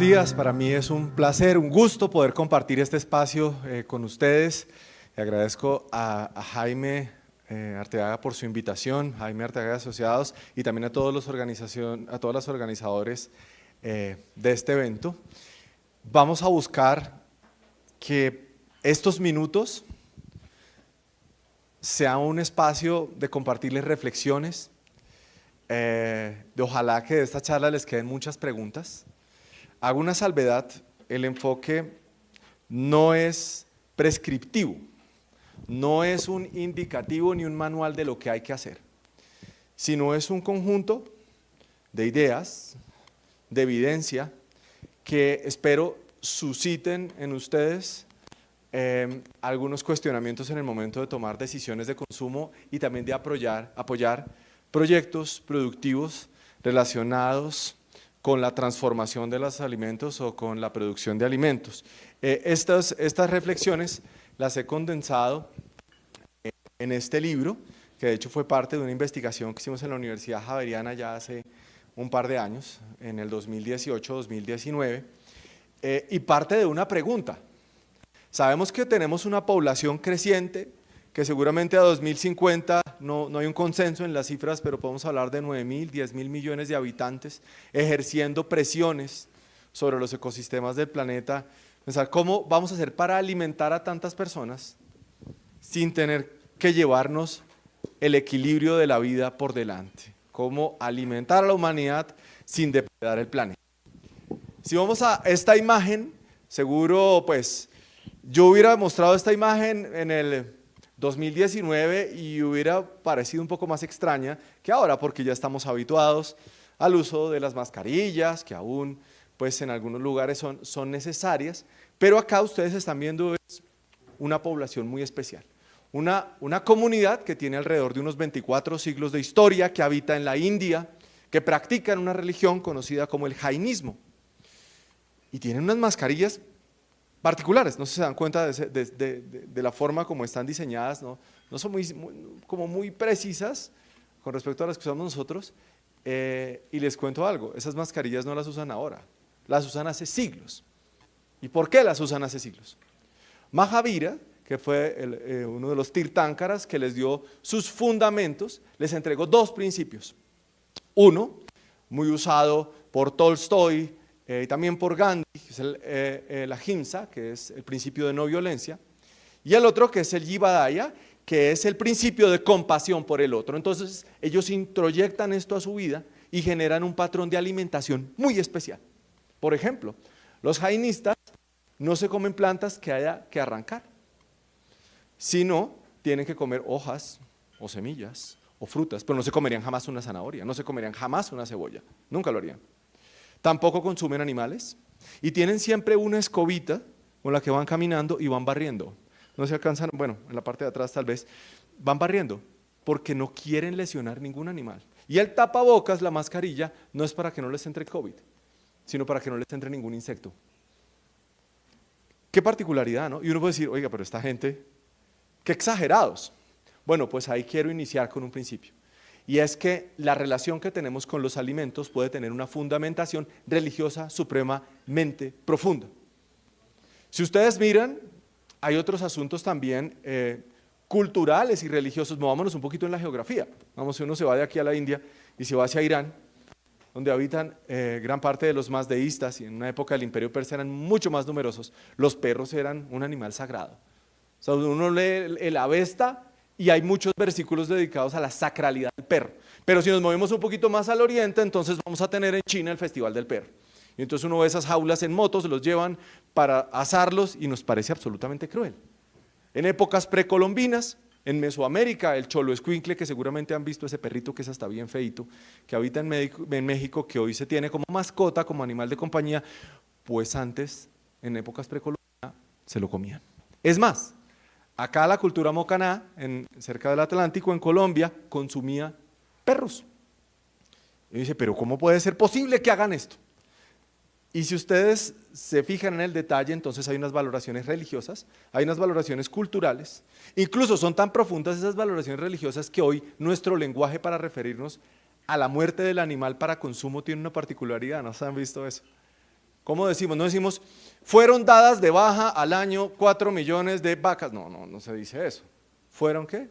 días, para mí es un placer, un gusto poder compartir este espacio con ustedes. Le agradezco a Jaime Arteaga por su invitación, Jaime Arteaga y Asociados, y también a todos los organizadores de este evento. Vamos a buscar que estos minutos sean un espacio de compartirles reflexiones, de ojalá que de esta charla les queden muchas preguntas. Hago una salvedad, el enfoque no es prescriptivo, no es un indicativo ni un manual de lo que hay que hacer, sino es un conjunto de ideas, de evidencia, que espero susciten en ustedes algunos cuestionamientos en el momento de tomar decisiones de consumo y también de apoyar proyectos productivos relacionados con la transformación de los alimentos o con la producción de alimentos. Estas reflexiones las he condensado en este libro, que de hecho fue parte de una investigación que hicimos en la Universidad Javeriana ya hace un par de años, en el 2018-2019, y parte de una pregunta. Sabemos que tenemos una población creciente, que seguramente a 2050 no hay un consenso en las cifras, pero podemos hablar de 9.000, 10.000 millones de habitantes ejerciendo presiones sobre los ecosistemas del planeta. Pensar cómo vamos a hacer para alimentar a tantas personas sin tener que llevarnos el equilibrio de la vida por delante. Cómo alimentar a la humanidad sin depredar el planeta. Si vamos a esta imagen, seguro pues yo hubiera mostrado esta imagen en el 2019 y hubiera parecido un poco más extraña que ahora, porque ya estamos habituados al uso de las mascarillas, que aún pues en algunos lugares son necesarias, pero acá ustedes están viendo una población muy especial, una comunidad que tiene alrededor de unos 24 siglos de historia, que habita en la India, que practican una religión conocida como el jainismo, y tienen unas mascarillas particulares, no sé si se dan cuenta de la forma como están diseñadas, no son como muy precisas con respecto a las que usamos nosotros, y les cuento algo, esas mascarillas no las usan ahora, las usan hace siglos. ¿Y por qué las usan hace siglos? Mahavira, que fue uno de los tirtánkaras que les dio sus fundamentos, les entregó dos principios. Uno, muy usado por Tolstoy, y también por Gandhi, que es la ahimsa, que es el principio de no violencia, y el otro que es el jivadaya, que es el principio de compasión por el otro. Entonces ellos introyectan esto a su vida y generan un patrón de alimentación muy especial. Por ejemplo, los jainistas no se comen plantas que haya que arrancar, sino tienen que comer hojas o semillas o frutas, pero no se comerían jamás una zanahoria, no se comerían jamás una cebolla, nunca lo harían. Tampoco consumen animales y tienen siempre una escobita con la que van caminando y van barriendo. No se alcanzan, bueno, en la parte de atrás tal vez, van barriendo porque no quieren lesionar ningún animal. Y el tapabocas, la mascarilla, no es para que no les entre COVID, sino para que no les entre ningún insecto. Qué particularidad, ¿no? Y uno puede decir, oiga, pero esta gente, qué exagerados. Bueno, pues ahí quiero iniciar con un principio. Y es que la relación que tenemos con los alimentos puede tener una fundamentación religiosa supremamente profunda. Si ustedes miran, hay otros asuntos también culturales y religiosos. Movámonos un poquito en la geografía. Vamos, si uno se va de aquí a la India y se va hacia Irán, donde habitan gran parte de los mazdeístas, y en una época del Imperio Persa eran mucho más numerosos, los perros eran un animal sagrado. O sea, uno lee el Avesta y hay muchos versículos dedicados a la sacralidad del perro. Pero si nos movemos un poquito más al oriente, entonces vamos a tener en China el Festival del Perro. Y entonces uno ve esas jaulas en motos, los llevan para asarlos y nos parece absolutamente cruel. En épocas precolombinas, en Mesoamérica, el cholo escuincle, que seguramente han visto ese perrito que es hasta bien feito, que habita en México, que hoy se tiene como mascota, como animal de compañía, pues antes, en épocas precolombinas, se lo comían. Es más, acá la cultura mocaná, cerca del Atlántico, en Colombia, consumía perros. Y dice, pero ¿cómo puede ser posible que hagan esto? Y si ustedes se fijan en el detalle, entonces hay unas valoraciones religiosas, hay unas valoraciones culturales, incluso son tan profundas esas valoraciones religiosas que hoy nuestro lenguaje para referirnos a la muerte del animal para consumo tiene una particularidad, ¿no se han visto eso? ¿Cómo decimos? No decimos, fueron dadas de baja al año 4 millones de vacas. No, no, no se dice eso. ¿Fueron qué?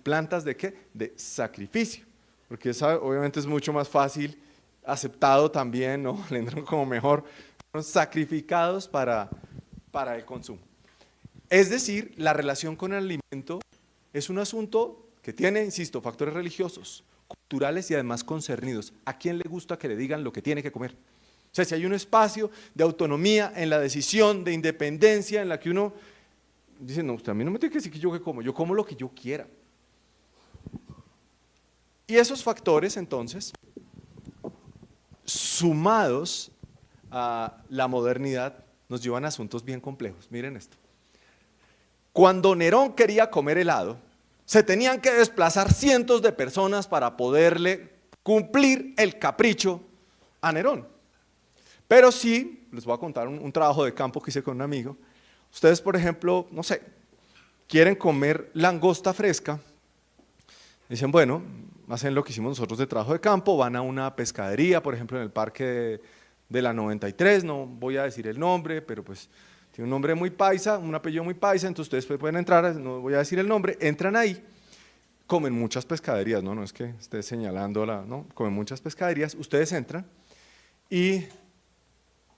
¿Plantas de qué? De sacrificio. Porque esa obviamente es mucho más fácil, aceptado también, ¿no? Le entran como mejor, sacrificados para el consumo. Es decir, la relación con el alimento es un asunto que tiene, insisto, factores religiosos, culturales y además concernidos. ¿A quién le gusta que le digan lo que tiene que comer? O sea, si hay un espacio de autonomía en la decisión, de independencia, en la que uno dice, no, usted a mí no me tiene que decir que yo como lo que yo quiera. Y esos factores, entonces, sumados a la modernidad, nos llevan a asuntos bien complejos. Miren esto. Cuando Nerón quería comer helado, se tenían que desplazar cientos de personas para poderle cumplir el capricho a Nerón. Pero sí, les voy a contar un trabajo de campo que hice con un amigo. Ustedes, por ejemplo, no sé, quieren comer langosta fresca, dicen, bueno, hacen lo que hicimos nosotros de trabajo de campo, van a una pescadería, por ejemplo, en el parque de la 93, no voy a decir el nombre, pero pues tiene un nombre muy paisa, un apellido muy paisa, entonces ustedes pueden entrar, no voy a decir el nombre, entran ahí, comen muchas pescaderías, no es que esté señalándola, no, comen muchas pescaderías, ustedes entran y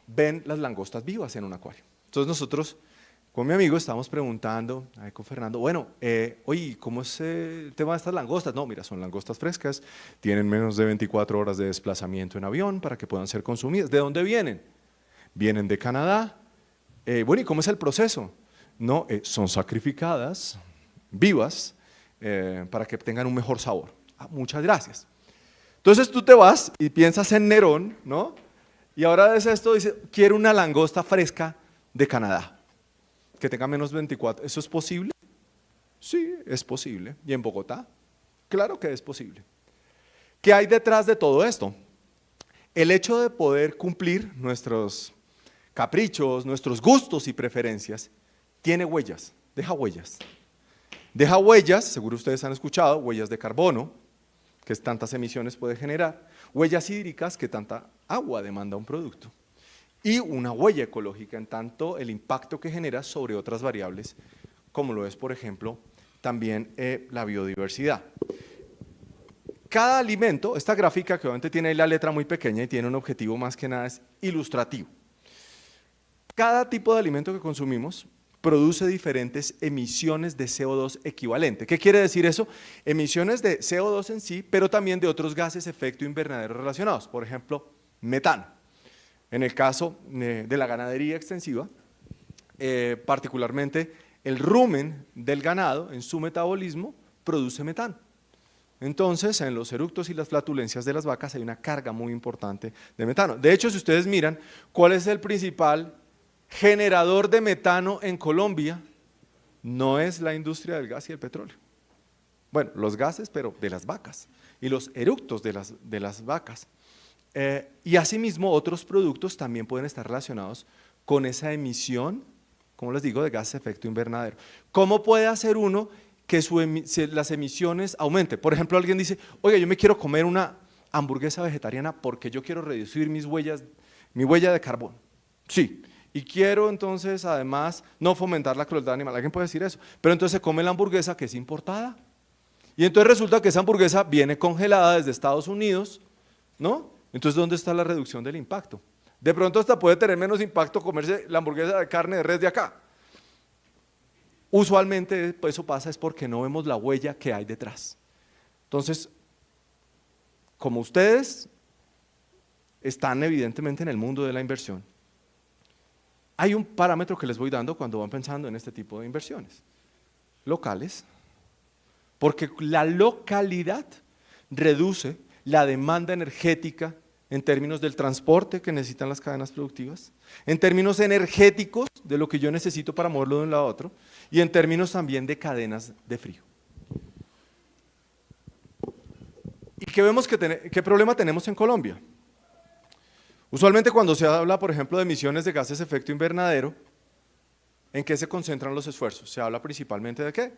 ven las langostas vivas en un acuario. Entonces nosotros, con mi amigo, estábamos preguntando, ahí con Fernando, bueno, oye, ¿cómo es el tema de estas langostas? No, mira, son langostas frescas, tienen menos de 24 horas de desplazamiento en avión para que puedan ser consumidas. ¿De dónde vienen? Vienen de Canadá. Bueno, ¿y cómo es el proceso? No, son sacrificadas, vivas, para que tengan un mejor sabor. Ah, muchas gracias. Entonces tú te vas y piensas en Nerón, ¿no? Y ahora ves esto, dice, quiero una langosta fresca de Canadá, que tenga menos 24. ¿Eso es posible? Sí, es posible. ¿Y en Bogotá? Claro que es posible. ¿Qué hay detrás de todo esto? El hecho de poder cumplir nuestros caprichos, nuestros gustos y preferencias, tiene huellas, deja huellas. Deja huellas, seguro ustedes han escuchado, huellas de carbono, que tantas emisiones puede generar, huellas hídricas, que tanta agua demanda un producto, y una huella ecológica en tanto el impacto que genera sobre otras variables, como lo es, por ejemplo, también la biodiversidad. Cada alimento, esta gráfica que obviamente tiene ahí la letra muy pequeña y tiene un objetivo más que nada es ilustrativo. Cada tipo de alimento que consumimos produce diferentes emisiones de CO2 equivalente. ¿Qué quiere decir eso? Emisiones de CO2 en sí, pero también de otros gases efecto invernadero relacionados, por ejemplo, metano. En el caso de la ganadería extensiva, particularmente el rumen del ganado en su metabolismo produce metano. Entonces, en los eructos y las flatulencias de las vacas hay una carga muy importante de metano. De hecho, si ustedes miran, ¿cuál es el principal generador de metano en Colombia? No es la industria del gas y el petróleo. Bueno, los gases, pero de las vacas, y los eructos de las vacas. Y asimismo, otros productos también pueden estar relacionados con esa emisión, como les digo, de gases de efecto invernadero. ¿Cómo puede hacer uno que las emisiones aumenten? Por ejemplo, alguien dice, oiga, yo me quiero comer una hamburguesa vegetariana porque yo quiero reducir mi huella de carbono. Sí. Y quiero entonces, además, no fomentar la crueldad animal. Alguien puede decir eso. Pero entonces se come la hamburguesa que es importada. Y entonces resulta que esa hamburguesa viene congelada desde Estados Unidos, ¿no? Entonces, ¿dónde está la reducción del impacto? De pronto hasta puede tener menos impacto comerse la hamburguesa de carne de res de acá. Usualmente eso pasa es porque no vemos la huella que hay detrás. Entonces, como ustedes están evidentemente en el mundo de la inversión, hay un parámetro que les voy dando cuando van pensando en este tipo de inversiones. Locales, porque la localidad reduce la demanda energética en términos del transporte que necesitan las cadenas productivas, en términos energéticos de lo que yo necesito para moverlo de un lado a otro, y en términos también de cadenas de frío. ¿Y qué problema tenemos en Colombia? Usualmente cuando se habla, por ejemplo, de emisiones de gases de efecto invernadero, ¿en qué se concentran los esfuerzos? Se habla principalmente ¿de qué?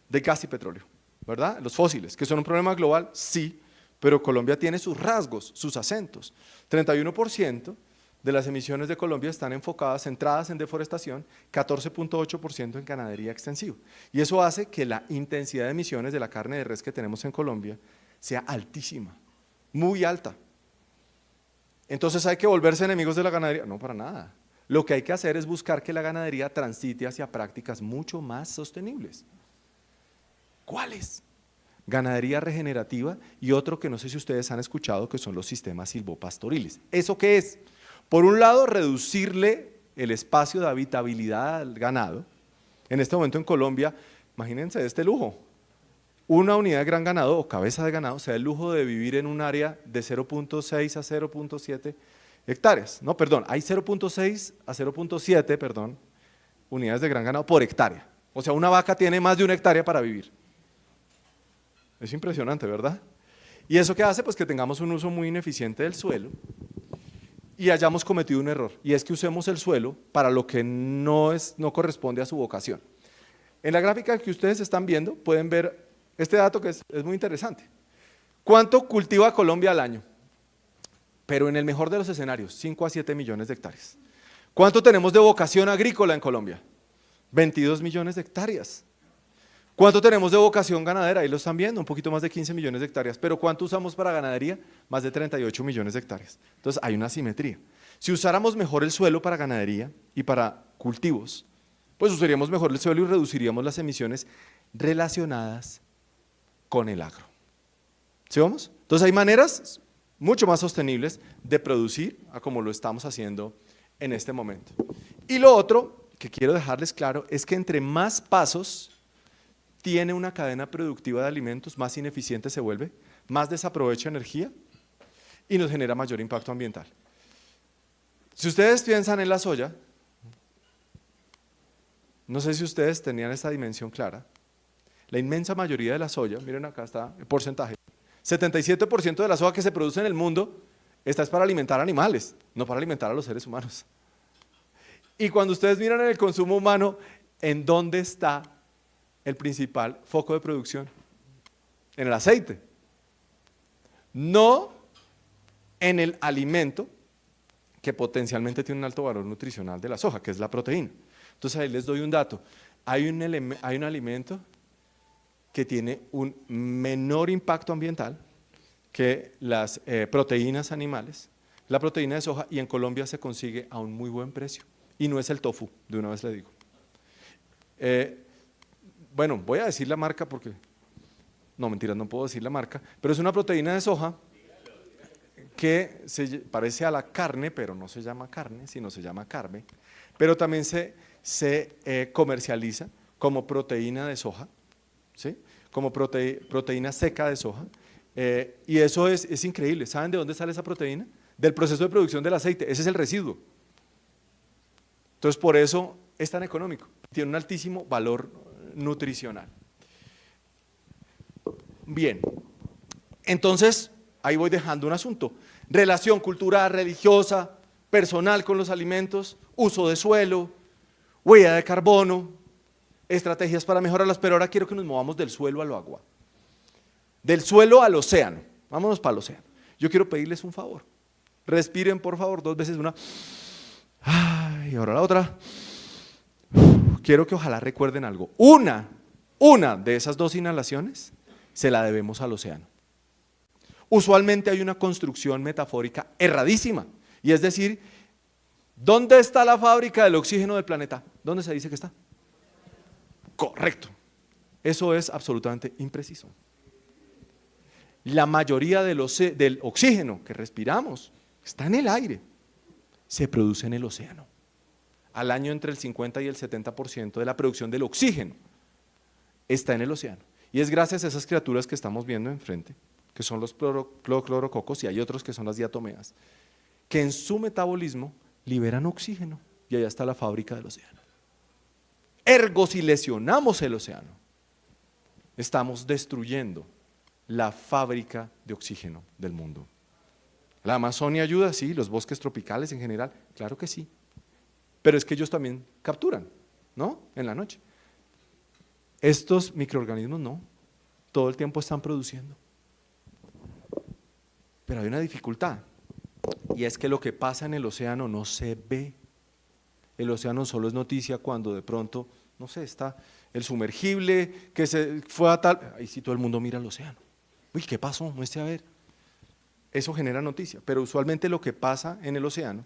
De gas y petróleo, ¿verdad? Los fósiles, que son un problema global, sí, pero Colombia tiene sus rasgos, sus acentos. 31% de las emisiones de Colombia están enfocadas, centradas en deforestación, 14.8% en ganadería extensiva. Y eso hace que la intensidad de emisiones de la carne de res que tenemos en Colombia sea altísima, muy alta. Entonces hay que volverse enemigos de la ganadería. No, para nada. Lo que hay que hacer es buscar que la ganadería transite hacia prácticas mucho más sostenibles. ¿Cuáles? Ganadería regenerativa y otro que no sé si ustedes han escuchado, que son los sistemas silvopastoriles. ¿Eso qué es? Por un lado, reducirle el espacio de habitabilidad al ganado. En este momento en Colombia, imagínense este lujo. Una unidad de gran ganado o cabeza de ganado se da el lujo de vivir en un área de 0.6 a 0.7 hectáreas. No, perdón, hay 0.6 a 0.7, perdón, unidades de gran ganado por hectárea. O sea, una vaca tiene más de una hectárea para vivir. Es impresionante, ¿verdad? ¿Y eso qué hace? Pues que tengamos un uso muy ineficiente del suelo y hayamos cometido un error, y es que usemos el suelo para lo que no corresponde a su vocación. En la gráfica que ustedes están viendo pueden ver este dato que es muy interesante. ¿Cuánto cultiva Colombia al año? Pero en el mejor de los escenarios, 5 a 7 millones de hectáreas. ¿Cuánto tenemos de vocación agrícola en Colombia? 22 millones de hectáreas. ¿Cuánto tenemos de vocación ganadera? Ahí lo están viendo, un poquito más de 15 millones de hectáreas. ¿Pero cuánto usamos para ganadería? Más de 38 millones de hectáreas. Entonces hay una asimetría. Si usáramos mejor el suelo para ganadería y para cultivos, pues usaríamos mejor el suelo y reduciríamos las emisiones relacionadas con el agro. ¿Sí vamos? Entonces hay maneras mucho más sostenibles de producir a como lo estamos haciendo en este momento. Y lo otro que quiero dejarles claro es que entre más pasos tiene una cadena productiva de alimentos, más ineficiente se vuelve, más desaprovecha energía y nos genera mayor impacto ambiental. Si ustedes piensan en la soya, no sé si ustedes tenían esta dimensión clara, la inmensa mayoría de la soya, miren acá está el porcentaje, 77% de la soja que se produce en el mundo es para alimentar animales, no para alimentar a los seres humanos. Y cuando ustedes miran en el consumo humano, ¿en dónde está el principal foco de producción? En el aceite. No en el alimento que potencialmente tiene un alto valor nutricional de la soja, que es la proteína. Entonces ahí les doy un dato. Hay un alimento que tiene un menor impacto ambiental que las proteínas animales, la proteína de soja, y en Colombia se consigue a un muy buen precio. Y no es el tofu, de una vez le digo. Bueno, voy a decir la marca porque, no mentiras, no puedo decir la marca, pero es una proteína de soja que se parece a la carne, pero no se llama carne, sino se llama carne, pero también se comercializa como proteína de soja, ¿sí? Como proteína seca de soja, y eso es increíble. ¿Saben de dónde sale esa proteína? Del proceso de producción del aceite, ese es el residuo. Entonces por eso es tan económico, tiene un altísimo valor nutricional. Bien, entonces ahí voy dejando un asunto. Relación cultural, religiosa, personal con los alimentos, uso de suelo, huella de carbono, estrategias para mejorarlas, pero ahora quiero que nos movamos del suelo al agua. Del suelo al océano, vámonos para el océano. Yo quiero pedirles un favor, respiren por favor 2 veces, una, y ahora la otra. Quiero que ojalá recuerden algo, una de esas 2 inhalaciones se la debemos al océano. Usualmente hay una construcción metafórica erradísima, y es decir, ¿dónde está la fábrica del oxígeno del planeta? ¿Dónde se dice que está? Correcto. Eso es absolutamente impreciso. La mayoría del oxígeno que respiramos está en el aire, se produce en el océano. Al año entre el 50 y el 70% de la producción del oxígeno está en el océano. Y es gracias a esas criaturas que estamos viendo enfrente, que son los clorococos, y hay otros que son las diatomeas, que en su metabolismo liberan oxígeno, y allá está la fábrica del océano. Ergo, si lesionamos el océano, estamos destruyendo la fábrica de oxígeno del mundo. ¿La Amazonia ayuda? Sí. ¿Los bosques tropicales en general? Claro que sí. Pero es que ellos también capturan, ¿no? En la noche. Estos microorganismos no, todo el tiempo están produciendo. Pero hay una dificultad, y es que lo que pasa en el océano no se ve. El océano solo es noticia cuando de pronto, no sé, está el sumergible que se fue a tal… Ahí sí todo el mundo mira el océano. Uy, ¿qué pasó? Muestre a ver. Eso genera noticia, pero usualmente lo que pasa en el océano,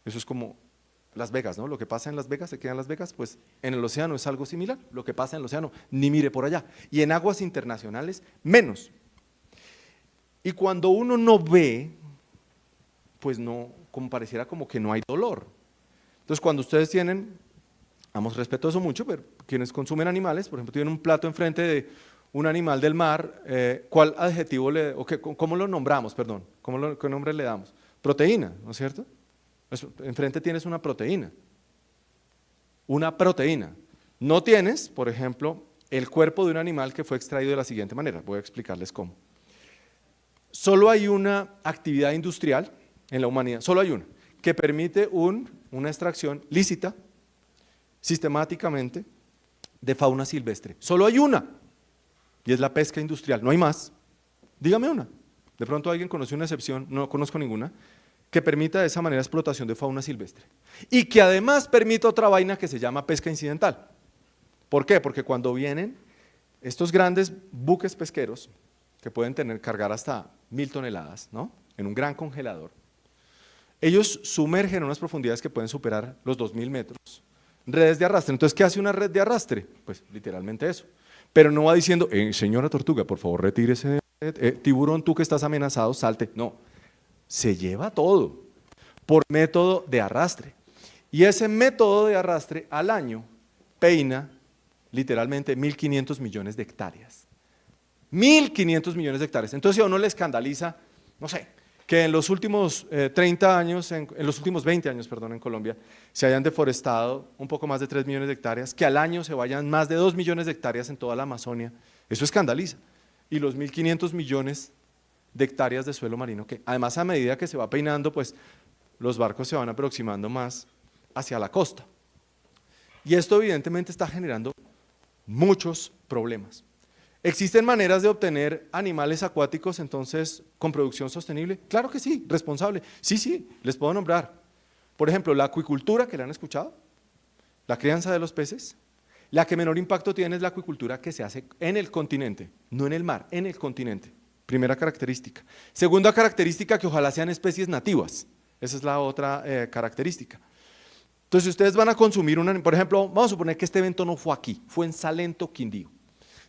eso es como Las Vegas, ¿no? Lo que pasa en Las Vegas se queda en Las Vegas, pues en el océano es algo similar. Lo que pasa en el océano, ni mire por allá. Y en aguas internacionales, menos. Y cuando uno no ve, pues no, como pareciera como que no hay dolor. Entonces cuando ustedes tienen, vamos, respeto eso mucho, pero quienes consumen animales, por ejemplo, tienen un plato enfrente de un animal del mar, ¿cuál adjetivo cómo lo nombramos, perdón? ¿Qué nombre le damos? Proteína, ¿no es cierto? Enfrente tienes una proteína. Una proteína. No tienes, por ejemplo, el cuerpo de un animal que fue extraído de la siguiente manera. Voy a explicarles cómo. Solo hay una actividad industrial en la humanidad, solo hay una, que permite una extracción lícita, sistemáticamente, de fauna silvestre. Solo hay una, y es la pesca industrial, no hay más. Dígame una. De pronto alguien conoce una excepción, no conozco ninguna, que permita de esa manera explotación de fauna silvestre. Y que además permita otra vaina que se llama pesca incidental. ¿Por qué? Porque cuando vienen estos grandes buques pesqueros, que pueden cargar hasta 1000 toneladas, ¿no? En un gran congelador, ellos sumergen en unas profundidades que pueden superar los 2000 metros, redes de arrastre. Entonces, ¿qué hace una red de arrastre? Pues literalmente eso. Pero no va diciendo, señora tortuga, por favor retírese, tiburón, tú que estás amenazado, salte. No, se lleva todo por método de arrastre. Y ese método de arrastre al año peina literalmente 1.500 millones de hectáreas. 1.500 millones de hectáreas. Entonces, si a uno le escandaliza, no sé, que en los últimos 30 años, en los últimos 20 años, perdón, en Colombia, se hayan deforestado un poco más de 3 millones de hectáreas, que al año se vayan más de 2 millones de hectáreas en toda la Amazonia, eso escandaliza. Y los 1.500 millones de hectáreas de suelo marino, que además a medida que se va peinando, pues los barcos se van aproximando más hacia la costa. Y esto evidentemente está generando muchos problemas. ¿Existen maneras de obtener animales acuáticos entonces con producción sostenible? Claro que sí, responsable. Sí, les puedo nombrar. Por ejemplo, la acuicultura, que la han escuchado, la crianza de los peces. La que menor impacto tiene es la acuicultura que se hace en el continente, no en el mar, en el continente. Primera característica. Segunda característica, que ojalá sean especies nativas. Esa es la otra característica. Entonces, si ustedes van a consumir por ejemplo, vamos a suponer que este evento no fue aquí, fue en Salento, Quindío.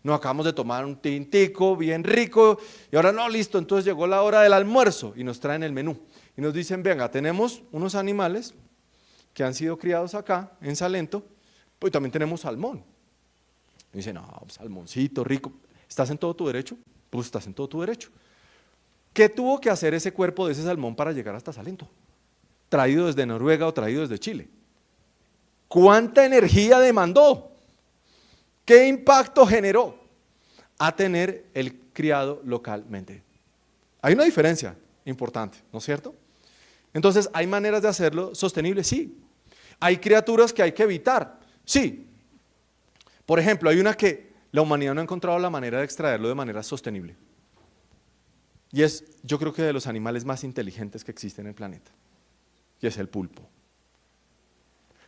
Nos acabamos de tomar un tintico bien rico y ahora no, listo, entonces llegó la hora del almuerzo y nos traen el menú. Y nos dicen, venga, tenemos unos animales que han sido criados acá en Salento, pues también tenemos salmón. Y dicen, no, salmoncito rico, ¿estás en todo tu derecho? Pues estás en todo tu derecho. ¿Qué tuvo que hacer ese cuerpo de ese salmón para llegar hasta Salento? Traído desde Noruega o traído desde Chile. ¿Cuánta energía demandó? ¿Qué impacto generó a tener el criado localmente? Hay una diferencia importante, ¿no es cierto? Entonces, ¿hay maneras de hacerlo sostenible? Sí. ¿Hay criaturas que hay que evitar? Sí. Por ejemplo, hay una que la humanidad no ha encontrado la manera de extraerlo de manera sostenible. Y es, yo creo que de los animales más inteligentes que existen en el planeta, y es el pulpo.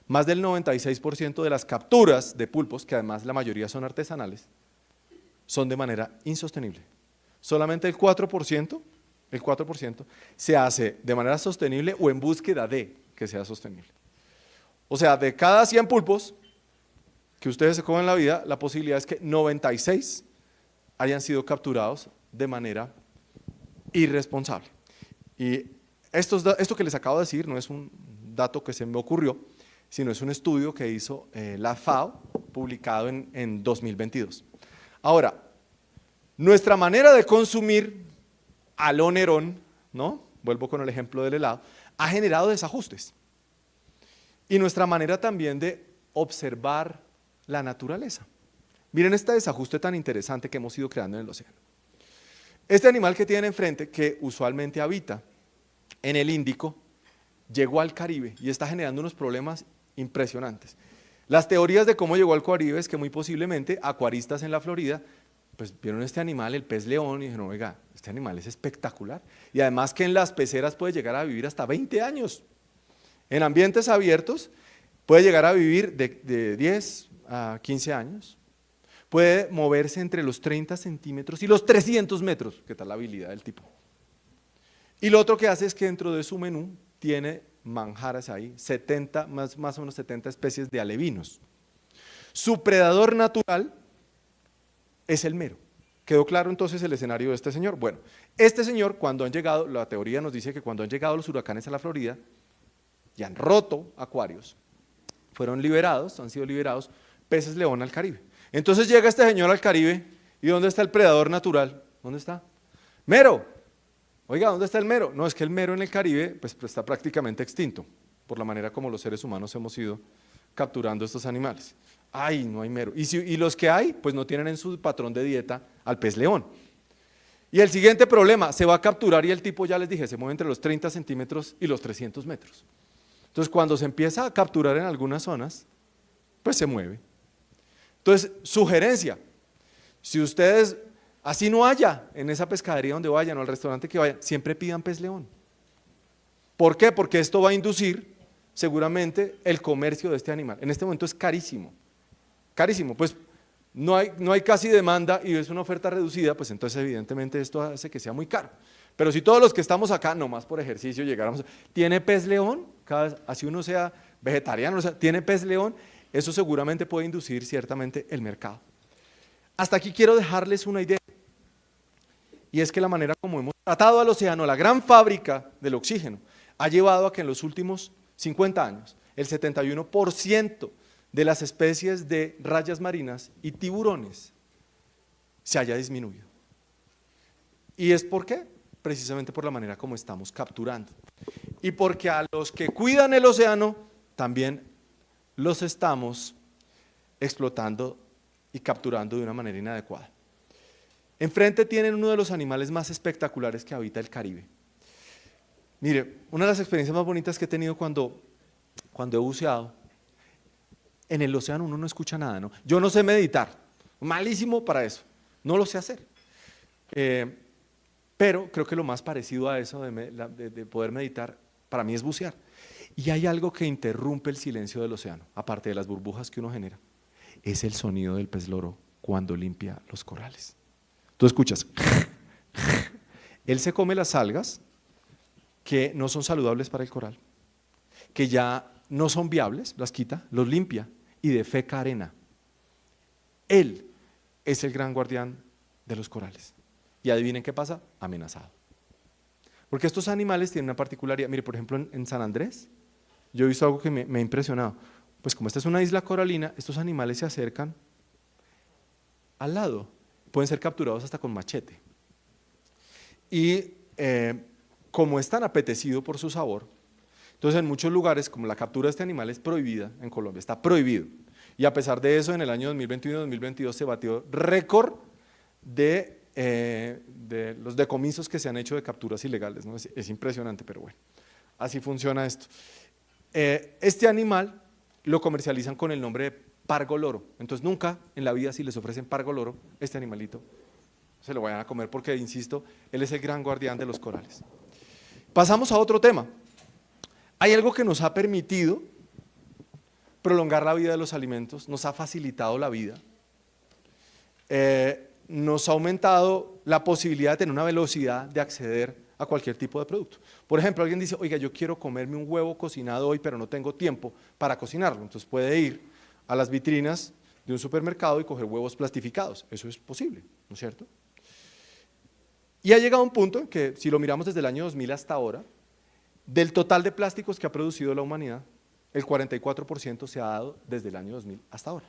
Más del 96% de las capturas de pulpos, que además la mayoría son artesanales, son de manera insostenible. Solamente el 4% se hace de manera sostenible o en búsqueda de que sea sostenible. O sea, de cada 100 pulpos que ustedes se comen en la vida, la posibilidad es que 96 hayan sido capturados de manera irresponsable. Y esto que les acabo de decir no es un dato que se me ocurrió, sino es un estudio que hizo la FAO, publicado en 2022. Ahora, nuestra manera de consumir a lo Nerón, ¿no? Vuelvo con el ejemplo del helado, ha generado desajustes. Y nuestra manera también de observar la naturaleza. Miren este desajuste tan interesante que hemos ido creando en el océano. Este animal que tienen enfrente, que usualmente habita en el Índico, llegó al Caribe y está generando unos problemas impresionantes. Las teorías de cómo llegó al Caribe es que muy posiblemente acuaristas en la Florida pues vieron este animal, el pez león, y dijeron, oiga, este animal es espectacular. Y además que en las peceras puede llegar a vivir hasta 20 años. En ambientes abiertos puede llegar a vivir de 10 a 15 años. Puede moverse entre los 30 centímetros y los 300 metros. ¿Qué tal la habilidad del tipo? Y lo otro que hace es que dentro de su menú tiene manjares ahí, 70, más o menos 70 especies de alevinos. Su predador natural es el mero. ¿Quedó claro entonces el escenario de este señor? Bueno, este señor, cuando han llegado, la teoría nos dice que cuando han llegado los huracanes a la Florida y han roto acuarios, fueron liberados, han sido liberados peces león al Caribe. Entonces llega este señor al Caribe, ¿y dónde está el predador natural? ¿Dónde está? Mero. Oiga, ¿dónde está el mero? No, es que el mero en el Caribe pues está prácticamente extinto, por la manera como los seres humanos hemos ido capturando estos animales. Ay, no hay mero. Y los que hay, pues no tienen en su patrón de dieta al pez león. Y el siguiente problema, se va a capturar y el tipo, ya les dije, se mueve entre los 30 centímetros y los 300 metros. Entonces, cuando se empieza a capturar en algunas zonas, pues se mueve. Entonces, sugerencia, si ustedes, así no haya en esa pescadería donde vayan o al restaurante que vayan, siempre pidan pez león. ¿Por qué? Porque esto va a inducir seguramente el comercio de este animal. En este momento es carísimo, carísimo, pues no hay casi demanda y es una oferta reducida, pues entonces evidentemente esto hace que sea muy caro. Pero si todos los que estamos acá, nomás por ejercicio, llegáramos, ¿tiene pez león? Así uno sea vegetariano, o sea, ¿tiene pez león? Eso seguramente puede inducir ciertamente el mercado. Hasta aquí quiero dejarles una idea, y es que la manera como hemos tratado al océano, la gran fábrica del oxígeno, ha llevado a que en los últimos 50 años, el 71% de las especies de rayas marinas y tiburones se haya disminuido. ¿Y es por qué? Precisamente por la manera como estamos capturando. Y porque a los que cuidan el océano, también los estamos explotando y capturando de una manera inadecuada. Enfrente tienen uno de los animales más espectaculares que habita el Caribe. Mire, una de las experiencias más bonitas que he tenido cuando he buceado, en el océano uno no escucha nada, ¿no? Yo no sé meditar, malísimo para eso, no lo sé hacer. Pero creo que lo más parecido a eso de poder meditar, para mí es bucear. Y hay algo que interrumpe el silencio del océano, aparte de las burbujas que uno genera, es el sonido del pez loro cuando limpia los corales. Tú escuchas, él se come las algas que no son saludables para el coral, que ya no son viables, las quita, los limpia y defeca arena. Él es el gran guardián de los corales. Y adivinen qué pasa, amenazado. Porque estos animales tienen una particularidad. Mire, por ejemplo, en San Andrés, yo he visto algo que me ha impresionado. Pues como esta es una isla coralina, estos animales se acercan al lado, pueden ser capturados hasta con machete. Y como es tan apetecido por su sabor, entonces en muchos lugares, como la captura de este animal es prohibida en Colombia, está prohibido. Y a pesar de eso, en el año 2021-2022 se batió récord de los decomisos que se han hecho de capturas ilegales, ¿no? Es impresionante, pero bueno, así funciona esto. Este animal lo comercializan con el nombre de pargo loro, entonces nunca en la vida si les ofrecen pargo loro, este animalito se lo vayan a comer porque, insisto, él es el gran guardián de los corales. Pasamos a otro tema. Hay algo que nos ha permitido prolongar la vida de los alimentos, nos ha facilitado la vida, nos ha aumentado la posibilidad de tener una velocidad de acceder a cualquier tipo de producto. Por ejemplo, alguien dice, oiga, yo quiero comerme un huevo cocinado hoy, pero no tengo tiempo para cocinarlo. Entonces puede ir a las vitrinas de un supermercado y coger huevos plastificados. Eso es posible, ¿no es cierto? Y ha llegado un punto en que, si lo miramos desde el año 2000 hasta ahora, del total de plásticos que ha producido la humanidad, el 44% se ha dado desde el año 2000 hasta ahora.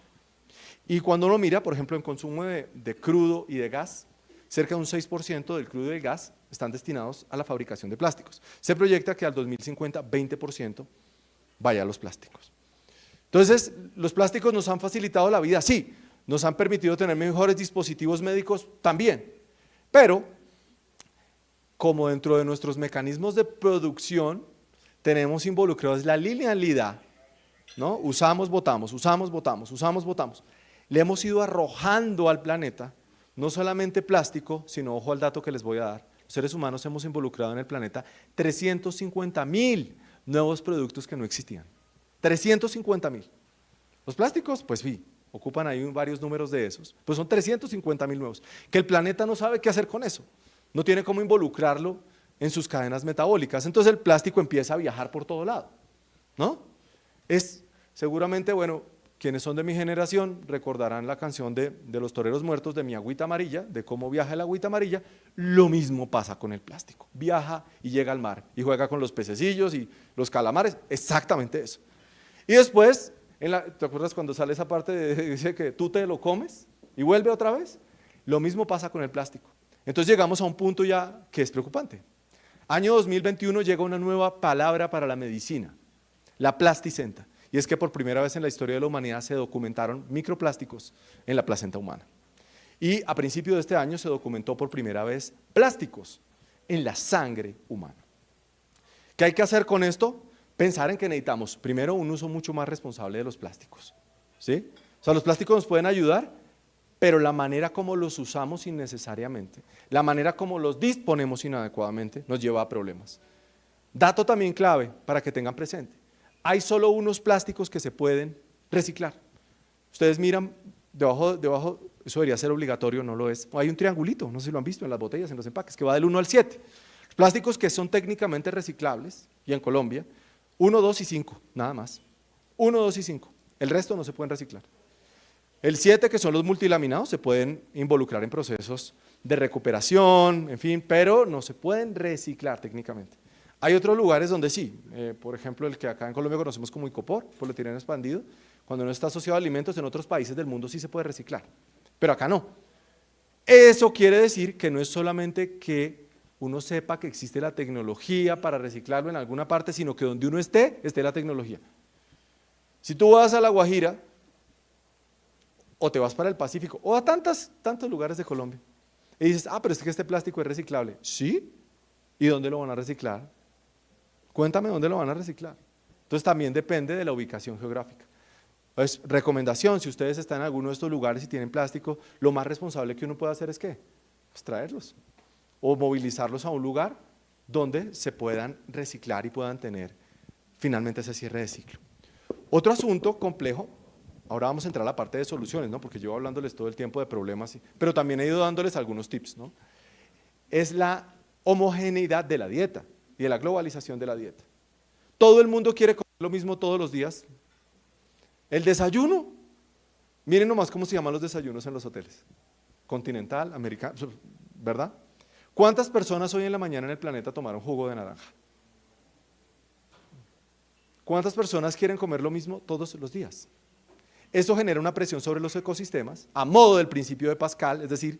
Y cuando uno mira, por ejemplo, en consumo de crudo y de gas, cerca de un 6% del crudo y del gas están destinados a la fabricación de plásticos. Se proyecta que al 2050, 20% vaya a los plásticos. Entonces, ¿los plásticos nos han facilitado la vida? Sí. ¿Nos han permitido tener mejores dispositivos médicos? También. Pero, como dentro de nuestros mecanismos de producción tenemos involucrados la linealidad, ¿no? Usamos, botamos, usamos, botamos, usamos, botamos. Le hemos ido arrojando al planeta no solamente plástico, sino ojo al dato que les voy a dar. Los seres humanos hemos involucrado en el planeta 350.000 nuevos productos que no existían. 350.000. Los plásticos, pues sí, ocupan ahí varios números de esos, pues son 350.000 nuevos, que el planeta no sabe qué hacer con eso, no tiene cómo involucrarlo en sus cadenas metabólicas, entonces el plástico empieza a viajar por todo lado, ¿no? Es seguramente, bueno, quienes son de mi generación recordarán la canción de los toreros muertos de Mi Agüita Amarilla, de cómo viaja el agüita amarilla. Lo mismo pasa con el plástico, viaja y llega al mar y juega con los pececillos y los calamares, exactamente eso. Y después, ¿te acuerdas cuando sale esa parte dice que tú te lo comes y vuelve otra vez? Lo mismo pasa con el plástico. Entonces llegamos a un punto ya que es preocupante. Año 2021 llega una nueva palabra para la medicina, la plasticenta. Y es que por primera vez en la historia de la humanidad se documentaron microplásticos en la placenta humana. Y a principios de este año se documentó por primera vez plásticos en la sangre humana. ¿Qué hay que hacer con esto? Pensar en que necesitamos, primero, un uso mucho más responsable de los plásticos, ¿sí? O sea, los plásticos nos pueden ayudar, pero la manera como los usamos innecesariamente, la manera como los disponemos inadecuadamente, nos lleva a problemas. Dato también clave para que tengan presente. Hay solo unos plásticos que se pueden reciclar. Ustedes miran, debajo, eso debería ser obligatorio, no lo es. Hay un triangulito, no sé si lo han visto en las botellas, en los empaques, que va del 1 al 7. Los plásticos que son técnicamente reciclables, y en Colombia, 1, 2 y 5, nada más. 1, 2 y 5, el resto no se pueden reciclar. El 7, que son los multilaminados, se pueden involucrar en procesos de recuperación, en fin, pero no se pueden reciclar técnicamente. Hay otros lugares donde sí, por ejemplo el que acá en Colombia conocemos como Icopor, polietileneno expandido, cuando no está asociado a alimentos, en otros países del mundo sí se puede reciclar, pero acá no. Eso quiere decir que no es solamente que uno sepa que existe la tecnología para reciclarlo en alguna parte, sino que donde uno esté la tecnología. Si tú vas a La Guajira, o te vas para el Pacífico, o a tantos lugares de Colombia, y dices, pero es que este plástico es reciclable. ¿Sí? ¿Y dónde lo van a reciclar? Cuéntame dónde lo van a reciclar. Entonces también depende de la ubicación geográfica. Entonces, recomendación, si ustedes están en alguno de estos lugares y tienen plástico, lo más responsable que uno puede hacer es ¿qué? Pues traerlos o movilizarlos a un lugar donde se puedan reciclar y puedan tener finalmente ese cierre de ciclo. Otro asunto complejo, ahora vamos a entrar a la parte de soluciones, ¿no? Porque llevo hablándoles todo el tiempo de problemas, pero también he ido dándoles algunos tips, ¿no? Es la homogeneidad de la dieta y de la globalización de la dieta. Todo el mundo quiere comer lo mismo todos los días. El desayuno, miren nomás cómo se llaman los desayunos en los hoteles. Continental, americano, ¿verdad? ¿Cuántas personas hoy en la mañana en el planeta tomaron jugo de naranja? ¿Cuántas personas quieren comer lo mismo todos los días? Eso genera una presión sobre los ecosistemas, a modo del principio de Pascal, es decir,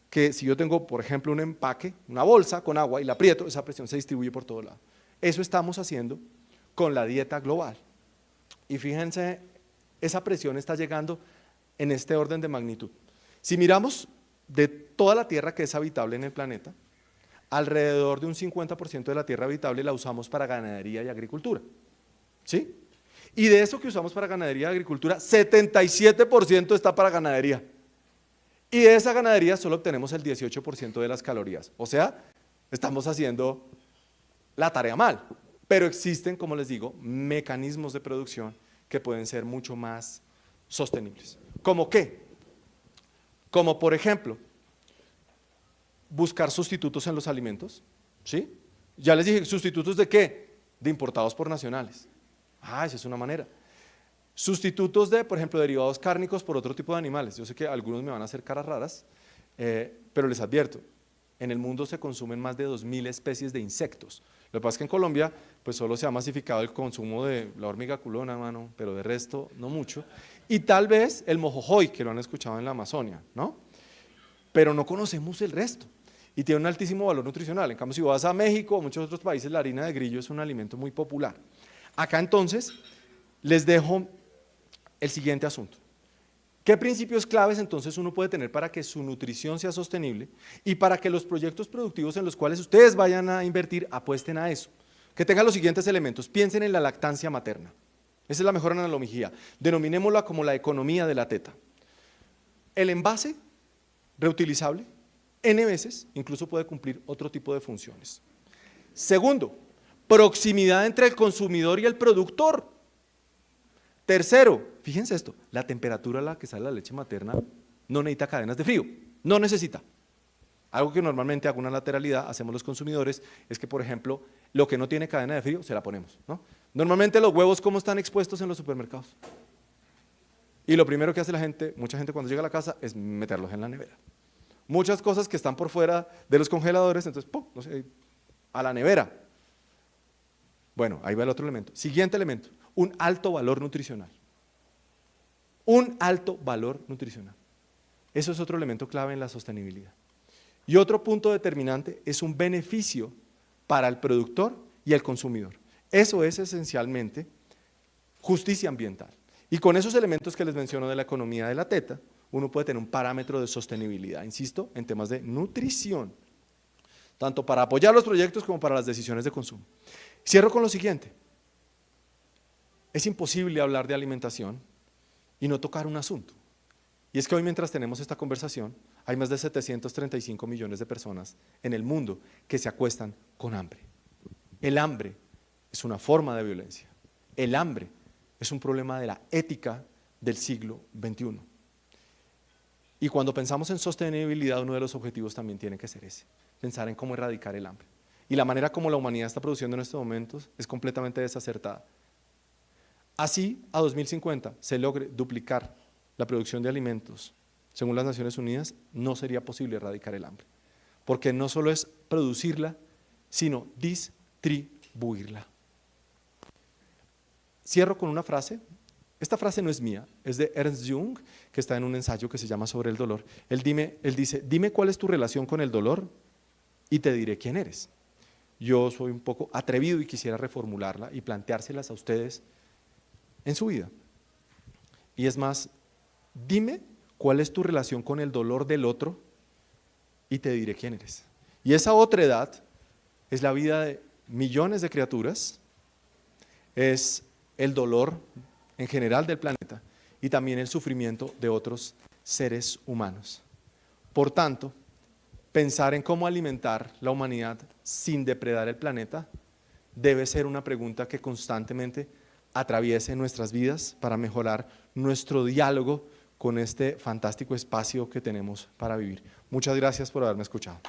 que si yo tengo, por ejemplo, un empaque, una bolsa con agua y la aprieto, esa presión se distribuye por todo lado. Eso estamos haciendo con la dieta global. Y fíjense, esa presión está llegando en este orden de magnitud. Si miramos de toda la tierra que es habitable en el planeta, alrededor de un 50% de la tierra habitable la usamos para ganadería y agricultura. ¿Sí? Y de eso que usamos para ganadería y agricultura, 77% está para ganadería. Y de esa ganadería solo obtenemos el 18% de las calorías. O sea, estamos haciendo la tarea mal. Pero existen, como les digo, mecanismos de producción que pueden ser mucho más sostenibles. ¿Cómo qué? Como por ejemplo, buscar sustitutos en los alimentos, ¿sí? Ya les dije, ¿sustitutos de qué? De importados por nacionales. Esa es una manera. Sustitutos de, por ejemplo, derivados cárnicos por otro tipo de animales. Yo sé que algunos me van a hacer caras raras, pero les advierto, en el mundo se consumen más de 2.000 especies de insectos. Lo que pasa es que en Colombia pues solo se ha masificado el consumo de la hormiga culona, mano, pero de resto no mucho. Y tal vez el mojojoy, que lo han escuchado en la Amazonia, ¿no? Pero no conocemos el resto. Y tiene un altísimo valor nutricional. En cambio, si vas a México o muchos otros países, la harina de grillo es un alimento muy popular. Acá entonces les dejo el siguiente asunto. ¿Qué principios claves entonces uno puede tener para que su nutrición sea sostenible y para que los proyectos productivos en los cuales ustedes vayan a invertir apuesten a eso? Que tengan los siguientes elementos. Piensen en la lactancia materna. Esa es la mejor analogía. Denominémosla como la economía de la teta. El envase reutilizable N veces, incluso puede cumplir otro tipo de funciones. Segundo, proximidad entre el consumidor y el productor. Tercero, fíjense esto, la temperatura a la que sale la leche materna no necesita cadenas de frío, no necesita. Algo que normalmente hago una lateralidad, hacemos los consumidores, es que por ejemplo, lo que no tiene cadena de frío, se la ponemos, ¿no? Normalmente los huevos, ¿cómo están expuestos en los supermercados? Y lo primero que hace la gente, mucha gente cuando llega a la casa, es meterlos en la nevera. Muchas cosas que están por fuera de los congeladores, entonces, ¡pum!, no sé, a la nevera. Bueno, ahí va el otro elemento. Siguiente elemento, un alto valor nutricional. Un alto valor nutricional. Eso es otro elemento clave en la sostenibilidad. Y otro punto determinante es un beneficio para el productor y el consumidor. Eso es esencialmente justicia ambiental. Y con esos elementos que les menciono de la economía de la teta, uno puede tener un parámetro de sostenibilidad, insisto, en temas de nutrición, tanto para apoyar los proyectos como para las decisiones de consumo. Cierro con lo siguiente. Es imposible hablar de alimentación y no tocar un asunto. Y es que hoy, mientras tenemos esta conversación, hay más de 735 millones de personas en el mundo que se acuestan con hambre. El hambre es una forma de violencia. El hambre es un problema de la ética del siglo XXI. Y cuando pensamos en sostenibilidad, uno de los objetivos también tiene que ser ese, pensar en cómo erradicar el hambre. Y la manera como la humanidad está produciendo en estos momentos es completamente desacertada. Así, a 2050 se logre duplicar la producción de alimentos, según las Naciones Unidas, no sería posible erradicar el hambre, porque no solo es producirla, sino distribuirla. Cierro con una frase. Esta frase no es mía, es de Ernst Jung, que está en un ensayo que se llama Sobre el dolor. Él dice, dime cuál es tu relación con el dolor y te diré quién eres. Yo soy un poco atrevido y quisiera reformularla y planteárselas a ustedes en su vida. Y es más, dime cuál es tu relación con el dolor del otro y te diré quién eres. Y esa otra edad es la vida de millones de criaturas, es el dolor en general del planeta y también el sufrimiento de otros seres humanos. Por tanto, pensar en cómo alimentar la humanidad sin depredar el planeta debe ser una pregunta que constantemente atraviese nuestras vidas para mejorar nuestro diálogo con este fantástico espacio que tenemos para vivir. Muchas gracias por haberme escuchado.